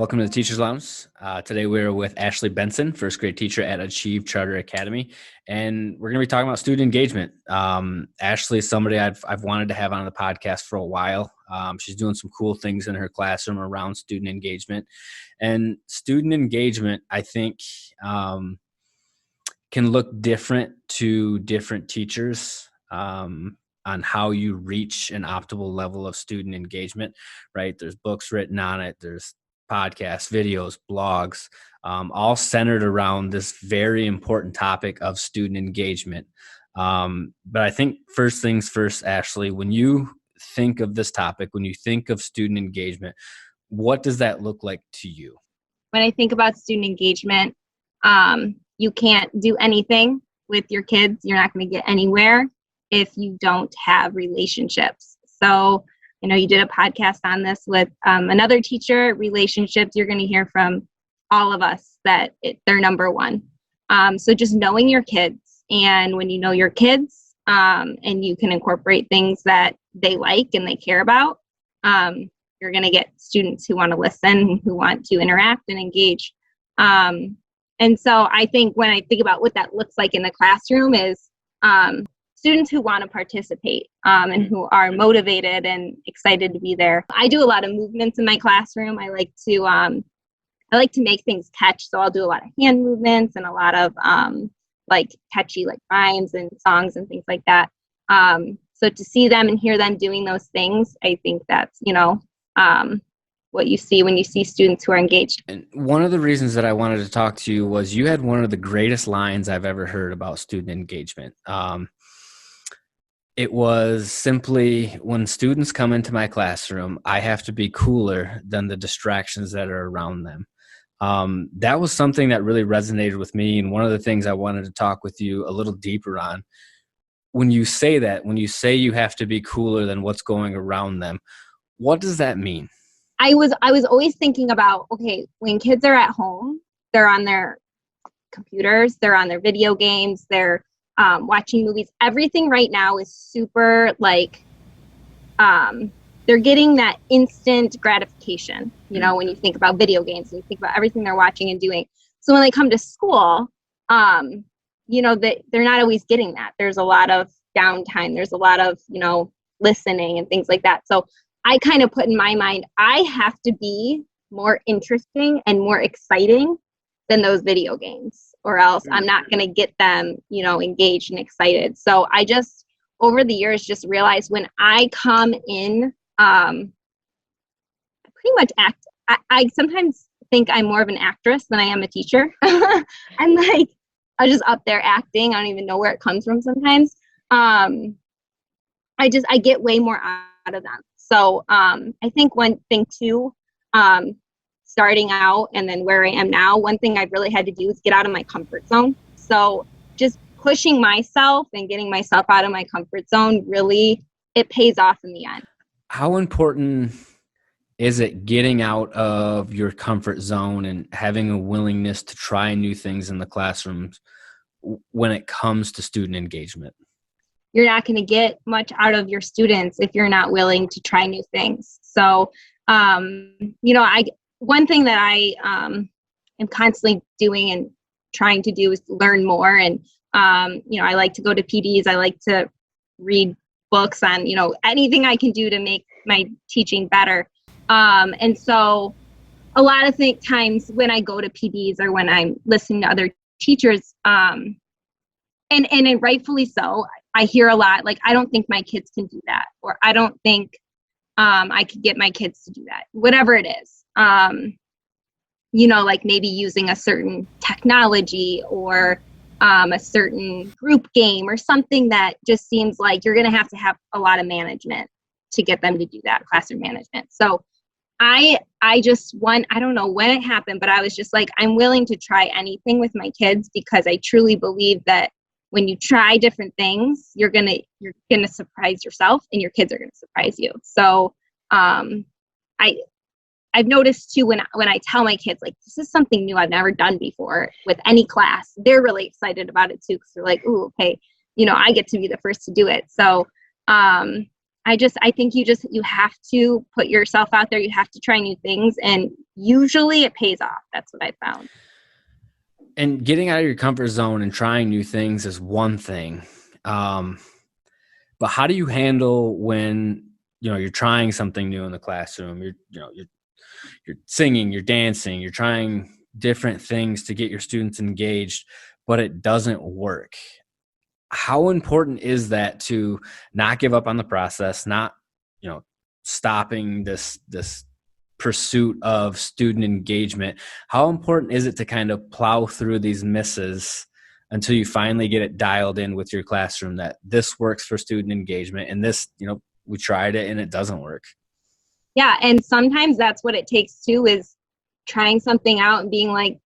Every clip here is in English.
Welcome to the Teacher's Lounge. Today we're with Ashley Benson, first grade teacher at Achieve Charter Academy, and we're going to be talking about student engagement. Ashley is somebody I've wanted to have on the podcast for a while. She's doing some cool things in her classroom around student engagement, and student engagement, I think, can look different to different teachers. On how you reach an optimal level of student engagement, right? There's books written on it. There's podcasts, videos, blogs, all centered around this very important topic of student engagement. But I think first things first, Ashley, when you think of this topic, when you think of student engagement, what does that look like to you? When I think about student engagement, you can't do anything with your kids. You're not going to get anywhere if you don't have relationships. So, you did a podcast on this with another teacher. Relationships, you're going to hear from all of us that they're number one. So just knowing your kids, and when you know your kids and you can incorporate things that they like and they care about, you're going to get students who want to listen, who want to interact and engage. And so I think when I think about what that looks like in the classroom is students who want to participate and who are motivated and excited to be there. I do a lot of movements in my classroom. I like to make things catch. So I'll do a lot of hand movements and a lot of catchy rhymes and songs and things like that. So to see them and hear them doing those things, I think that's, what you see when you see students who are engaged. And one of the reasons that I wanted to talk to you was you had one of the greatest lines I've ever heard about student engagement. It was simply, when students come into my classroom, I have to be cooler than the distractions that are around them. That was something that really resonated with me. And one of the things I wanted to talk with you a little deeper on, when you say you have to be cooler than what's going around them, what does that mean? I was always thinking about, okay, when kids are at home, they're on their computers, they're on their video games, they're watching movies. Everything right now is super they're getting that instant gratification, when you think about video games and you think about everything they're watching and doing. So when they come to school, they're not always getting that. There's a lot of downtime. There's a lot of, listening and things like that. So I kind of put in my mind, I have to be more interesting and more exciting than those video games, or else I'm not going to get them, engaged and excited. So I just, over the years, just realized when I come in, I pretty much act. I sometimes think I'm more of an actress than I am a teacher. I'm just up there acting. I don't even know where it comes from sometimes. I get way more out of them. So I think one thing too, starting out and then where I am now, one thing I've really had to do is get out of my comfort zone. So just pushing myself and getting myself out of my comfort zone, really, it pays off in the end. How important is it getting out of your comfort zone and having a willingness to try new things in the classrooms when it comes to student engagement? You're not going to get much out of your students if you're not willing to try new things. So, one thing that I am constantly doing and trying to do is learn more. And, I like to go to PDs. I like to read books on, anything I can do to make my teaching better. And so a lot of times when I go to PDs or when I'm listening to other teachers, and rightfully so, I hear a lot, I don't think my kids can do that, or I don't think I could get my kids to do that, whatever it is. Maybe using a certain technology or a certain group game or something that just seems like you're going to have a lot of management to get them to do that, classroom management. So I don't know when it happened, but I was just I'm willing to try anything with my kids, because I truly believe that when you try different things, you're gonna surprise yourself, and your kids are gonna surprise you. So I've noticed too, when I tell my kids, this is something new I've never done before with any class, they're really excited about it too, because they're ooh, okay, I get to be the first to do it. So I I think you have to put yourself out there. You have to try new things, and usually it pays off. That's what I found. And getting out of your comfort zone and trying new things is one thing. But how do you handle when, you're trying something new in the classroom? You're singing, you're dancing, you're trying different things to get your students engaged, but it doesn't work. How important is that to not give up on the process, not, stopping this pursuit of student engagement? How important is it to kind of plow through these misses until you finally get it dialed in with your classroom that this works for student engagement, and this, we tried it and it doesn't work? Yeah, and sometimes that's what it takes too, is trying something out and being like,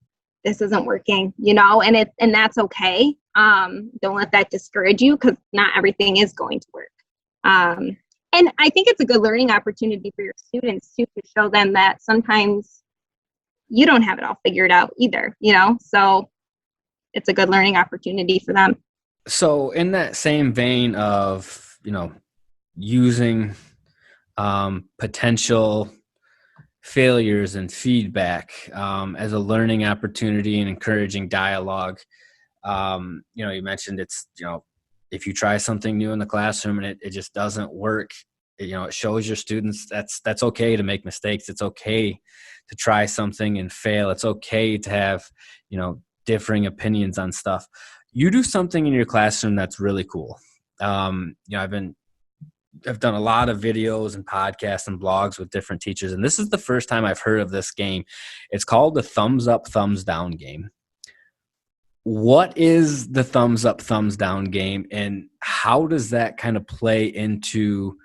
this isn't working, and that's okay. Don't let that discourage you, because not everything is going to work. And I think it's a good learning opportunity for your students too, to show them that sometimes you don't have it all figured out either, so it's a good learning opportunity for them. So in that same vein of, using potential failures and feedback as a learning opportunity and encouraging dialogue. You mentioned it's, if you try something new in the classroom and it just doesn't work, it shows your students that's okay to make mistakes. It's okay to try something and fail. It's okay to have, differing opinions on stuff. You do something in your classroom that's really cool. I've done a lot of videos and podcasts and blogs with different teachers, and this is the first time I've heard of this game. It's called the thumbs up, thumbs down game. What is the thumbs up, thumbs down game, and how does that kind of play into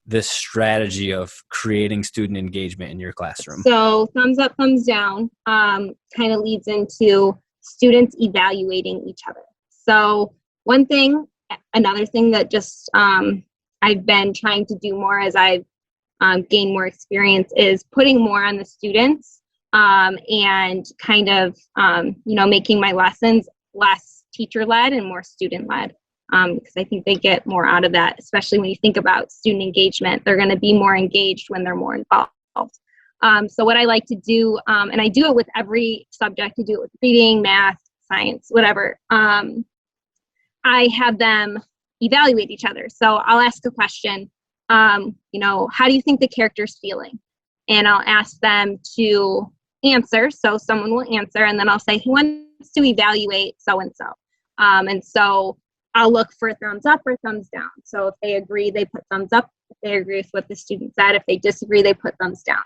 this strategy of creating student engagement in your classroom? So thumbs up, thumbs down kind of leads into students evaluating each other. So another thing that just I've been trying to do more as I've gained more experience is putting more on the students and kind of, making my lessons less teacher-led and more student-led, because I think they get more out of that, especially when you think about student engagement. They're going to be more engaged when they're more involved. So what I like to do, and I do it with every subject, I do it with reading, math, science, whatever, I have them evaluate each other. So I'll ask a question, how do you think the character's feeling? And I'll ask them to answer. So someone will answer, and then I'll say, who wants to evaluate so-and-so? And so I'll look for thumbs up or thumbs down. So if they agree, they put thumbs up. If they agree with what the student said, if they disagree, they put thumbs down.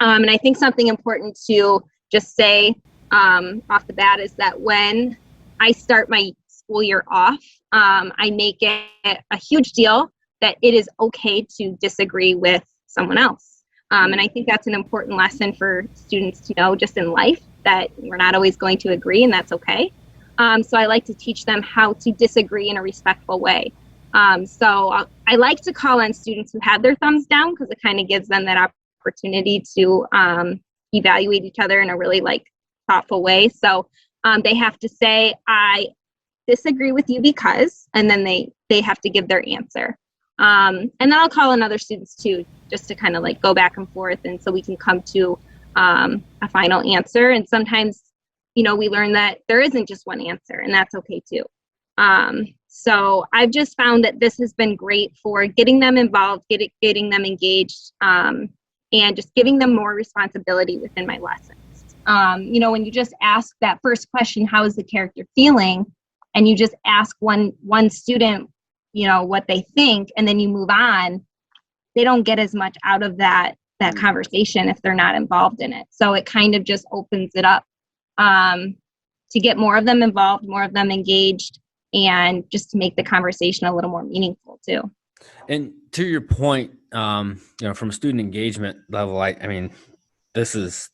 And I think something important to just say off the bat is that when I start my school year off, I make it a huge deal that it is okay to disagree with someone else. And I think that's an important lesson for students to know just in life, that we're not always going to agree, and that's okay. So I like to teach them how to disagree in a respectful way. So I like to call on students who have their thumbs down, because it kind of gives them that opportunity to evaluate each other in a really thoughtful way. So they have to say, I disagree with you because, and then they have to give their answer. And then I'll call on other students too, just to kind of go back and forth, and so we can come to a final answer. And sometimes, we learn that there isn't just one answer, and that's okay too. So I've just found that this has been great for getting them involved, getting them engaged, and just giving them more responsibility within my lessons. When you just ask that first question, how is the character feeling? And you just ask one student, what they think, and then you move on, they don't get as much out of that conversation if they're not involved in it. So it kind of just opens it up to get more of them involved, more of them engaged, and just to make the conversation a little more meaningful too. And to your point, from a student engagement level, I mean, this is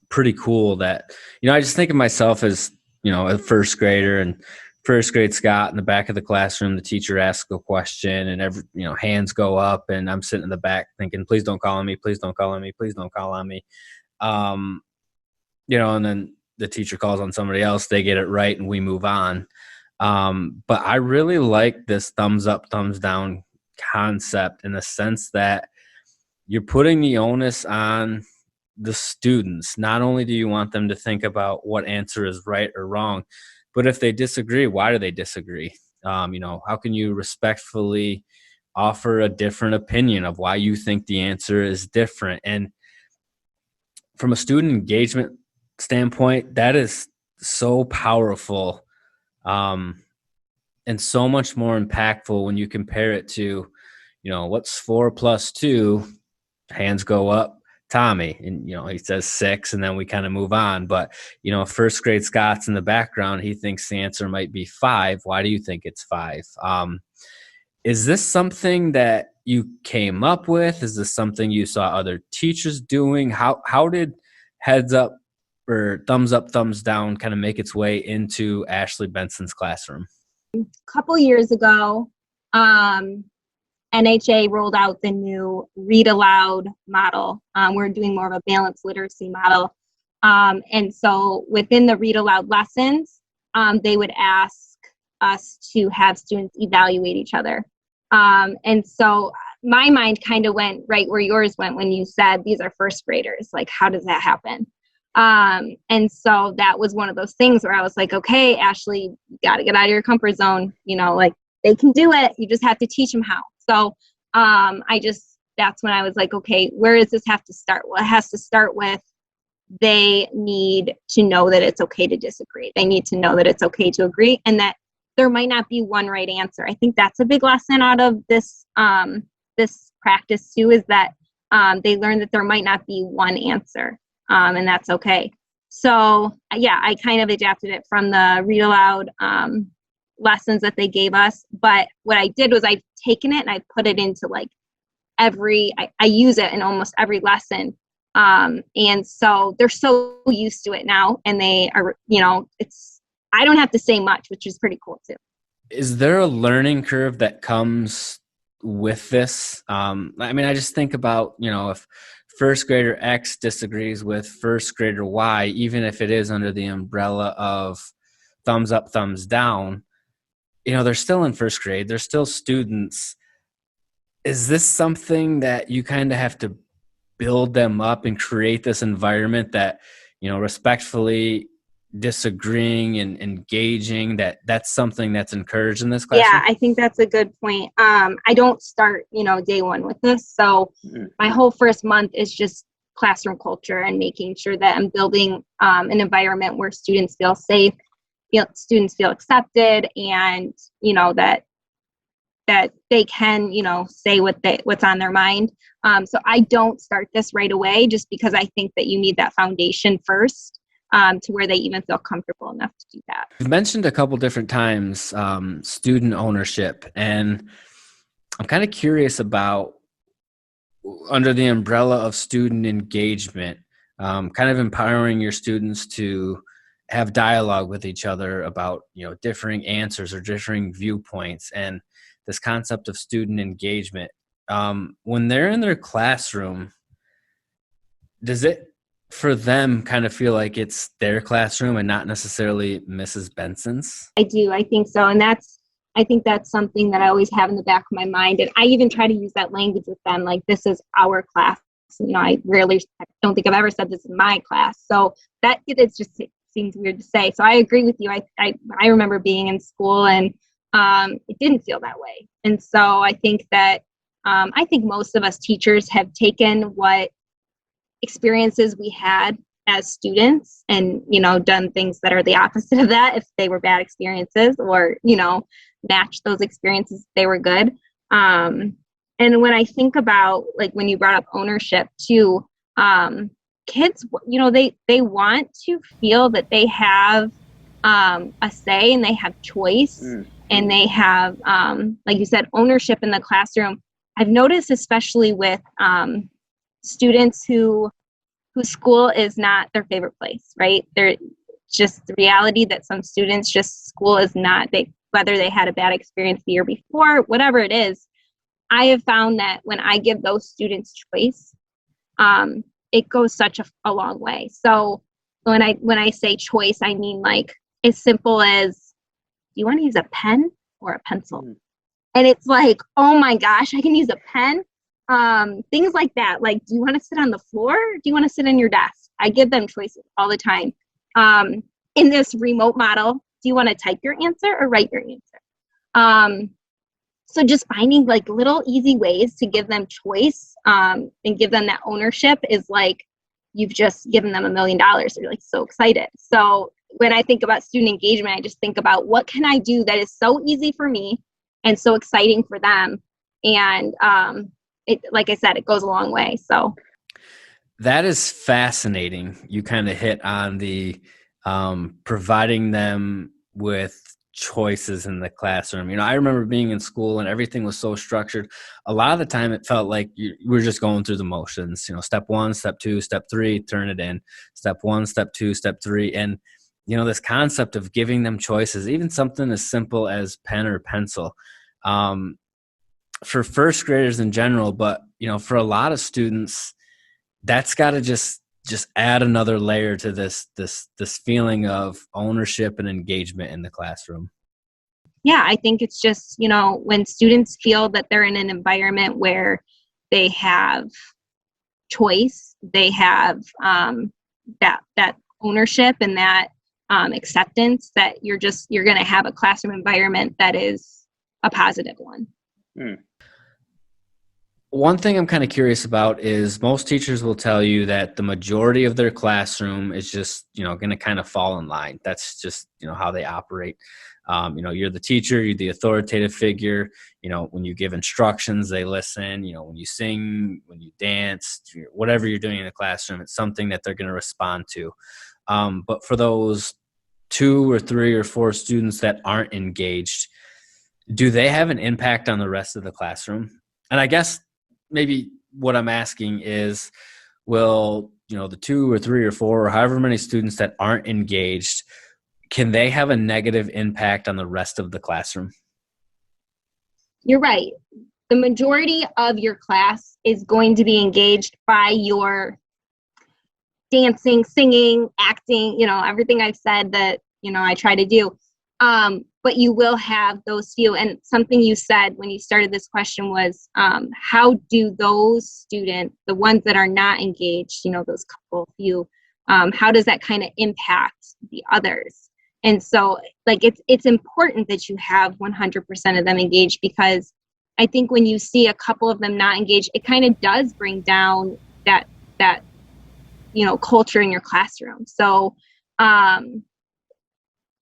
pretty cool that, I just think of myself as, a first grader, and first grade Scott in the back of the classroom, the teacher asks a question, and hands go up, and I'm sitting in the back thinking, please don't call on me, please don't call on me, please don't call on me. And then the teacher calls on somebody else, they get it right, and we move on. But I really like this thumbs up, thumbs down concept in the sense that you're putting the onus on the students. Not only do you want them to think about what answer is right or wrong, but if they disagree, why do they disagree? How can you respectfully offer a different opinion of why you think the answer is different? And from a student engagement standpoint, that is so powerful, and so much more impactful when you compare it to, what's 4 plus 2? Hands go up, Tommy. And, he says 6, and then we kind of move on. But, first grade Scott's in the background. He thinks the answer might be 5. Why do you think it's 5? Is this something that you came up with? Is this something you saw other teachers doing? How did heads up or thumbs up, thumbs down kind of make its way into Ashley Benson's classroom? A couple years ago, NHA rolled out the new read aloud model. We're doing more of a balanced literacy model. And so within the read aloud lessons, they would ask us to have students evaluate each other. And so my mind kind of went right where yours went when you said these are first graders. Like, how does that happen? And so that was one of those things where I was like, okay, Ashley, you got to get out of your comfort zone. Like, they can do it. You just have to teach them how. So that's when I was like, okay, where does this have to start? Well, it has to start with they need to know that it's okay to disagree. They need to know that it's okay to agree, and that there might not be one right answer. I think that's a big lesson out of this this practice too, is that they learn that there might not be one answer, and that's okay. So yeah, I kind of adapted it from the read aloud lessons that they gave us. But what I did was I've taken it and I put it into like I use it in almost every lesson. And so they're so used to it now, and they are, I don't have to say much, which is pretty cool too. Is there a learning curve that comes with this? I just think about, if first grader X disagrees with first grader Y, even if it is under the umbrella of thumbs up, thumbs down, they're still in first grade. They're still students. Is this something that you kind of have to build them up and create this environment that, respectfully disagreeing and engaging, that's something that's encouraged in this classroom? Yeah, I think that's a good point. I don't start, day one with this. So my whole first month is just classroom culture and making sure that I'm building an environment where students feel safe, students feel accepted, and, that they can, say what's on their mind. So I don't start this right away, just because I think that you need that foundation first, to where they even feel comfortable enough to do that. You've mentioned a couple different times student ownership, and I'm kind of curious about, under the umbrella of student engagement, kind of empowering your students to have dialogue with each other about, differing answers or differing viewpoints, and this concept of student engagement. When they're in their classroom, does it for them kind of feel like it's their classroom and not necessarily Mrs. Benson's? I do. I think so. And I think that's something that I always have in the back of my mind. And I even try to use that language with them. Like, this is our class. I don't think I've ever said this in my class. So that it seems weird to say. So I agree with you. I remember being in school, and it didn't feel that way. And so I think that I think most of us teachers have taken what experiences we had as students and, done things that are the opposite of that if they were bad experiences, or, match those experiences if they were good. And when I think about, like, when you brought up ownership too, kids, they want to feel that they have a say and they have choice, and they have, like you said, ownership in the classroom. I've noticed, especially with students whose school is not their favorite place, right? They're just the reality that some students school is not, whether they had a bad experience the year before, whatever it is. I have found that when I give those students choice, it goes such a long way. So when I say choice, I mean, like, as simple as, do you want to use a pen or a pencil? And it's like, oh my gosh, I can use a pen. Things like that. Like, do you want to sit on the floor? Do you want to sit in your desk? I give them choices all the time. In this remote model, do you want to type your answer or write your answer? So just finding like little easy ways to give them choice and give them that ownership is like, you've just given them $1 million. They're like so excited. So when I think about student engagement, I just think about what can I do that is so easy for me and so exciting for them. And it, like I said, it goes a long way. So that is fascinating. You kind of hit on the providing them with choices in the classroom. I remember being in school and everything was so structured. A lot of the time it felt like we were just going through the motions, step 1, step 2, step 3, turn it in, step 1, step 2, step 3. And, this concept of giving them choices, even something as simple as pen or pencil, for first graders in general, but, for a lot of students, that's got to just add another layer to this feeling of ownership and engagement in the classroom. Yeah, I think it's just, when students feel that they're in an environment where they have choice, they have that ownership and that acceptance, that you're going to have a classroom environment that is a positive one. One thing I'm kind of curious about is most teachers will tell you that the majority of their classroom is just, going to kind of fall in line. That's just, how they operate. You're the teacher, you're the authoritative figure. When you give instructions, they listen. When you sing, when you dance, whatever you're doing in the classroom, it's something that they're going to respond to. But for those 2 or 3 or 4 students that aren't engaged, do they have an impact on the rest of the classroom? And I guess maybe what I'm asking is, will, the 2 or 3 or 4 or however many students that aren't engaged, can they have a negative impact on the rest of the classroom? You're right. The majority of your class is going to be engaged by your dancing, singing, acting, everything I've said that, I try to do. But you will have those few. And something you said when you started this question was, how do those students, the ones that are not engaged, those couple few, how does that kind of impact the others? And so like, it's important that you have 100% of them engaged, because I think when you see a couple of them not engaged, it kind of does bring down that, culture in your classroom. So,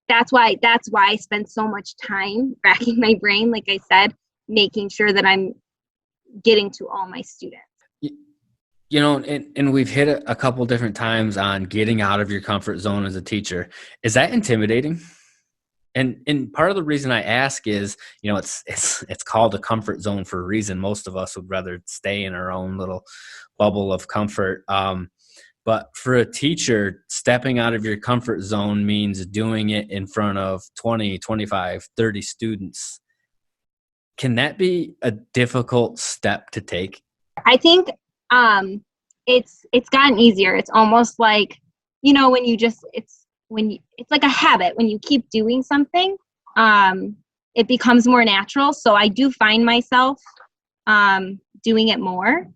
that's why I spend so much time racking my brain, like I said, making sure that I'm getting to all my students. And we've hit a couple different times on getting out of your comfort zone as a teacher. Is that intimidating? And part of the reason I ask is, it's called a comfort zone for a reason. Most of us would rather stay in our own little bubble of comfort. But for a teacher, stepping out of your comfort zone means doing it in front of 20, 25, 30 students. Can that be a difficult step to take? I think it's gotten easier. It's almost like, when you just, it's like a habit. When you keep doing something, it becomes more natural. So I do find myself doing it more.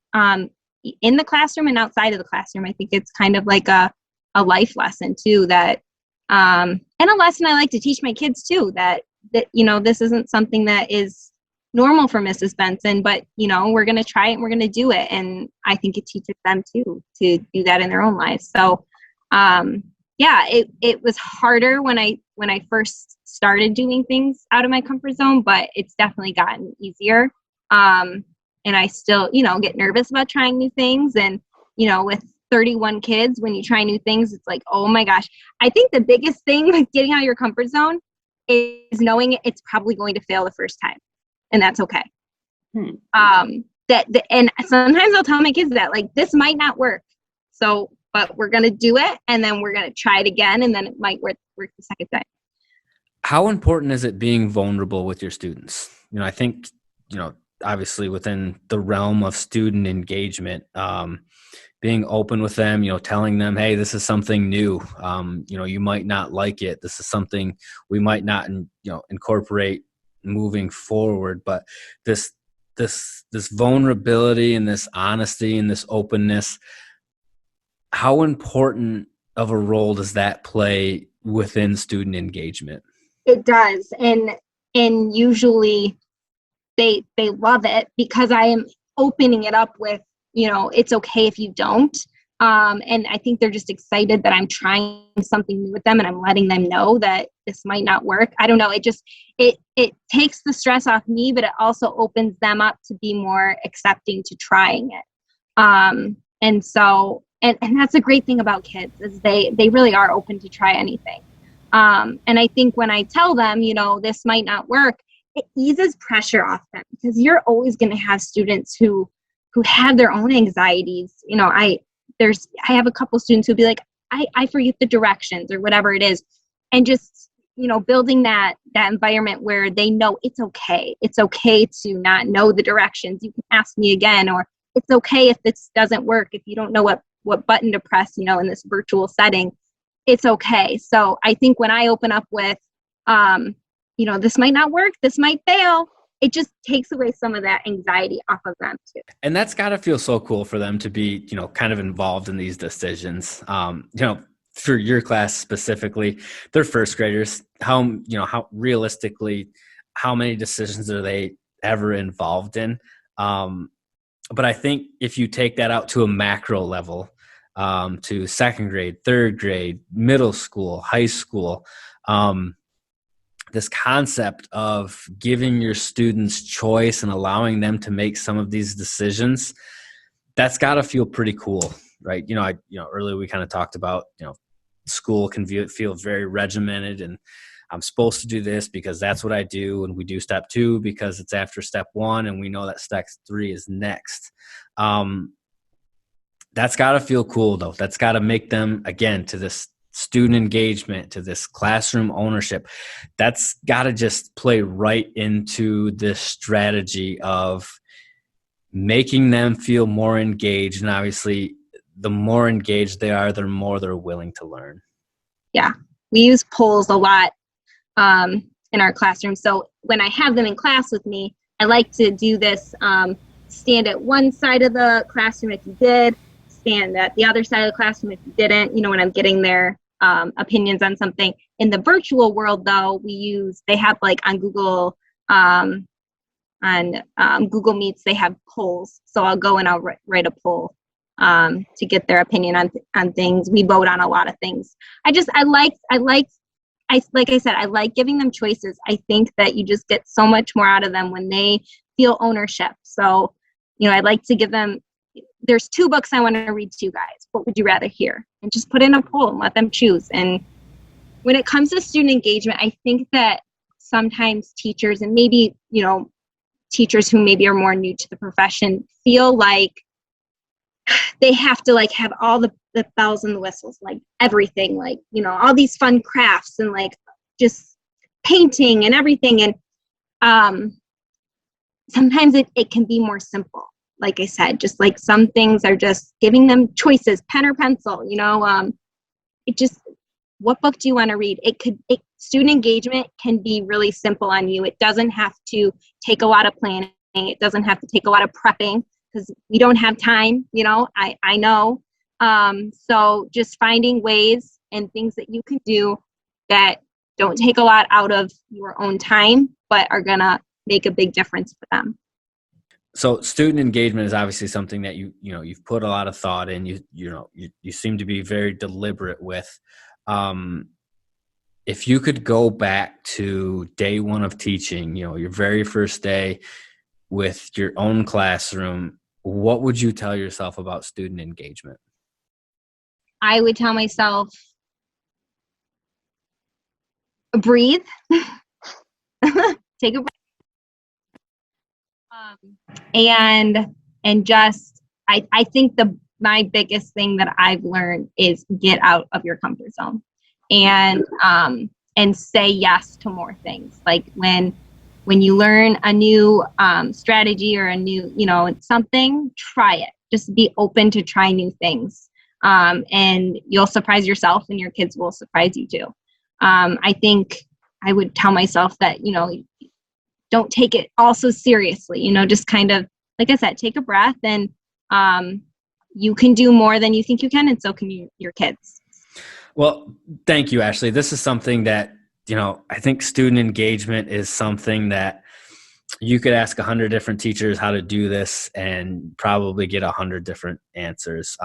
In the classroom and outside of the classroom. I think it's kind of like a life lesson too, that and a lesson I like to teach my kids too, that this isn't something that is normal for Mrs. Benson, but we're going to try it and we're going to do it. And I think it teaches them too to do that in their own lives. So it was harder when I first started doing things out of my comfort zone, but it's definitely gotten easier. And I still, get nervous about trying new things. And, with 31 kids, when you try new things, it's like, oh my gosh. I think the biggest thing with getting out of your comfort zone is knowing it's probably going to fail the first time. And that's okay. And sometimes I'll tell my kids that, like, this might not work. So, but we're going to do it. And then we're going to try it again. And then it might work the second time. How important is it being vulnerable with your students? I think, obviously within the realm of student engagement, being open with them, telling them, hey, this is something new. You might not like it. This is something we might not, incorporate moving forward. But this vulnerability and this honesty and this openness, how important of a role does that play within student engagement? It does. And usually they love it because I am opening it up with, it's okay if you don't. And I think they're just excited that I'm trying something new with them and I'm letting them know that this might not work. I don't know. It takes the stress off me, but it also opens them up to be more accepting to trying it. And so, and that's a great thing about kids is they really are open to try anything. And I think when I tell them, this might not work, it eases pressure off them because you're always going to have students who have their own anxieties. I have a couple students who'll be like, I forget the directions or whatever it is. And just, building that environment where they know it's okay. It's okay to not know the directions. You can ask me again, or it's okay if this doesn't work. If you don't know what button to press, in this virtual setting, it's okay. So I think when I open up with, this might not work, this might fail, it just takes away some of that anxiety off of them too. And that's got to feel so cool for them to be, kind of involved in these decisions. For your class specifically, they're first graders. How realistically, how many decisions are they ever involved in? But I think if you take that out to a macro level, to second grade, third grade, middle school, high school, this concept of giving your students choice and allowing them to make some of these decisions, that's got to feel pretty cool, right? Earlier we kind of talked about, school can feel very regimented and I'm supposed to do this because that's what I do. And we do step 2 because it's after step 1 and we know that step 3 is next. That's got to feel cool though. That's got to make them, again, to this student engagement, to this classroom ownership, that's got to just play right into this strategy of making them feel more engaged. And obviously, the more engaged they are, the more they're willing to learn. Yeah, we use polls a lot in our classroom. So when I have them in class with me, I like to do this, stand at one side of the classroom if you did, stand at the other side of the classroom if you didn't, when I'm getting their opinions on something. In the virtual world, though, they have like on Google, Google Meets, they have polls. So I'll go and I'll write a poll to get their opinion on things. We vote on a lot of things. Like I said, I like giving them choices. I think that you just get so much more out of them when they feel ownership. So, I'd like to give them, there's 2 books I want to read to you guys. What would you rather hear? And just put in a poll and let them choose. And when it comes to student engagement, I think that sometimes teachers and maybe, teachers who maybe are more new to the profession feel like they have to like have all the bells and the whistles, like everything, like, all these fun crafts and like just painting and everything. And sometimes it can be more simple. Like I said, just like some things are just giving them choices, pen or pencil, what book do you want to read? Student engagement can be really simple on you. It doesn't have to take a lot of planning. It doesn't have to take a lot of prepping because we don't have time, I know. So just finding ways and things that you can do that don't take a lot out of your own time, but are going to make a big difference for them. So student engagement is obviously something that you've put a lot of thought in. You seem to be very deliberate with. If you could go back to day 1 of teaching, your very first day with your own classroom, what would you tell yourself about student engagement? I would tell myself, breathe, take a breath. And just, I think my biggest thing that I've learned is get out of your comfort zone and say yes to more things. Like when you learn a new strategy or a new, something, try it. Just be open to try new things. And you'll surprise yourself and your kids will surprise you too. I think I would tell myself that, don't take it all so seriously, just kind of, like I said, take a breath, and you can do more than you think you can, and so can your kids. Well, thank you, Ashley. This is something that, I think student engagement is something that you could ask 100 different teachers how to do this and probably get 100 different answers.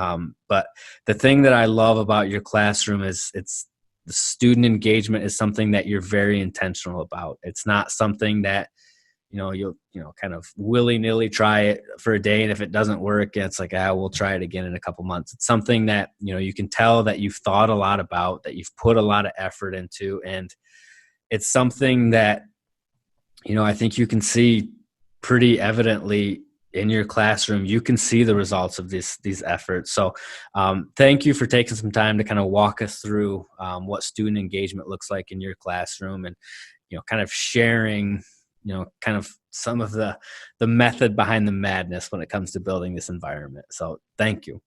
But the thing that I love about your classroom is the student engagement is something that you're very intentional about. It's not something that, you'll, kind of willy-nilly try it for a day. And if it doesn't work, it's like, we'll try it again in a couple months. It's something that, you can tell that you've thought a lot about, that you've put a lot of effort into. And it's something that, I think you can see pretty evidently in your classroom. You can see the results of these efforts. So thank you for taking some time to kind of walk us through what student engagement looks like in your classroom, and, kind of sharing, kind of some of the method behind the madness when it comes to building this environment. So thank you.